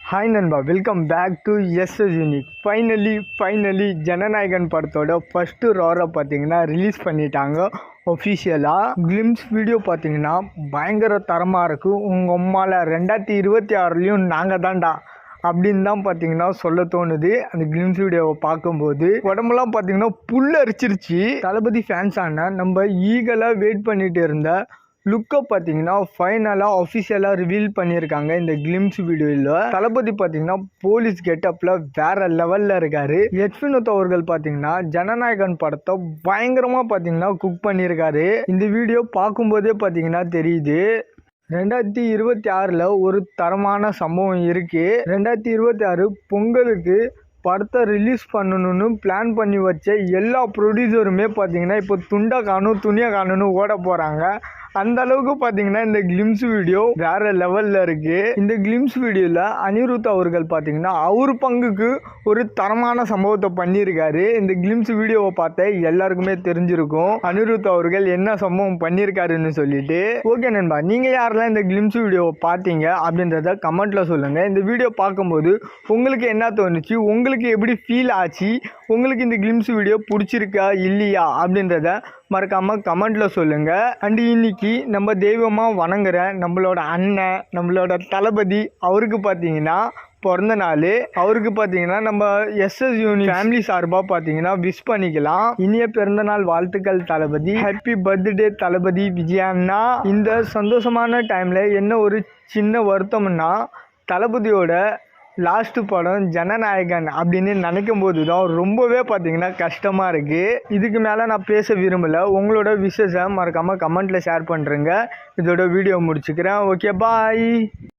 Hi நண்பா, welcome back to SS unique. Finally Jananayagan படத்தோட first ரோரை பார்த்தீங்கன்னா ரிலீஸ் பண்ணிட்டாங்க ஒஃபிஷியலாக. கிளிம்ஸ் வீடியோ பார்த்தீங்கன்னா பயங்கர தரமாக இருக்குது. உங்கள் அம்மாவில் 2026லையும் நாங்கள் தான்டா அப்படின்னு தான் பார்த்தீங்கன்னா சொல்ல தோணுது. அந்த கிளிம்ஸ் வீடியோவை பார்க்கும்போது உடம்புலாம் பார்த்தீங்கன்னா புல்லரிச்சிருச்சு. தளபதி ஃபேன்ஸான நம்ம ஈகலாக வெயிட் பண்ணிட்டு இருந்த லுக்கை பார்த்தீங்கன்னா ஃபைனலாக அஃபிஷியலாக ரிவீல் பண்ணியிருக்காங்க இந்த கிளிம்ஸ் வீடியோவில். தளபதி பார்த்தீங்கன்னா போலீஸ் கெட்டப்பில் வேற லெவலில் இருக்காரு. வினோத் அவர்கள் பார்த்தீங்கன்னா ஜனநாயகன் படத்தை பயங்கரமாக பார்த்தீங்கன்னா குக் பண்ணியிருக்காரு. இந்த வீடியோ பார்க்கும்போதே பார்த்தீங்கன்னா தெரியுது 2026 ஒரு தரமான சம்பவம் இருக்குது. 2026 பொங்கலுக்கு படத்தை ரிலீஸ் பண்ணணும்னு பிளான் பண்ணி வச்ச எல்லா ப்ரொடியூசருமே பார்த்தீங்கன்னா இப்போ துண்டை காணும் துணியை காணும்னு ஓட போகிறாங்க. அந்த அளவுக்கு பார்த்தீங்கன்னா இந்த கிளிம்ஸ் வீடியோ வேற லெவலில் இருக்குது. இந்த கிளிம்ஸ் வீடியோவில் அனிருத் அவர்கள் பார்த்தீங்கன்னா அவர் பங்குக்கு ஒரு தரமான சம்பவத்தை பண்ணியிருக்காரு. இந்த கிளிம்ஸ் வீடியோவை பார்த்த எல்லாருக்குமே தெரிஞ்சிருக்கும் அனிருத் அவர்கள் என்ன சம்பவம் பண்ணியிருக்காருன்னு சொல்லிட்டு. ஓகே நண்பா, நீங்கள் யாரெல்லாம் இந்த கிளிம்ஸ் வீடியோவை பார்த்தீங்க அப்படின்றத கமெண்ட்டில் சொல்லுங்கள். இந்த வீடியோ பார்க்கும்போது உங்களுக்கு என்ன தோணுச்சு, உங்களுக்கு எப்படி ஃபீல் ஆச்சு, உங்களுக்கு இந்த கிளிம்ஸ் வீடியோ பிடிச்சிருக்கா இல்லையா அப்படின்றத மறக்காமல் கமெண்ட்டில் சொல்லுங்கள். அண்ட் இன்னைக்கு நம்ம தெய்வமாக வணங்குற நம்மளோட அண்ணன், நம்மளோட தளபதி அவருக்கு பார்த்தீங்கன்னா பிறந்த நாள். அவருக்கு பார்த்தீங்கன்னா நம்ம எஸ்எஸ் யூனிக் ஃபேமிலி சார்பாக பார்த்தீங்கன்னா விஷ் பண்ணிக்கலாம். இனிய பிறந்தநாள் வாழ்த்துக்கள் தளபதி. ஹாப்பி பர்த்டே தளபதி விஜயண்ணா. இந்த சந்தோஷமான டைமில் என்ன ஒரு சின்ன வருத்தம்னா, தளபதியோட லாஸ்ட்டு படம் ஜனநாயகன் அப்படின்னு நினைக்கும் போது தான் ரொம்பவே பார்த்தீங்கன்னா கஷ்டமாக இருக்குது. இதுக்கு மேலே நான் பேச விரும்பலை. உங்களோட விஷஸை மறக்காமல் கமெண்ட்டில் ஷேர் பண்ணுறேங்க. இதோட வீடியோ முடிச்சுக்கிறேன். ஓகே, பாய்.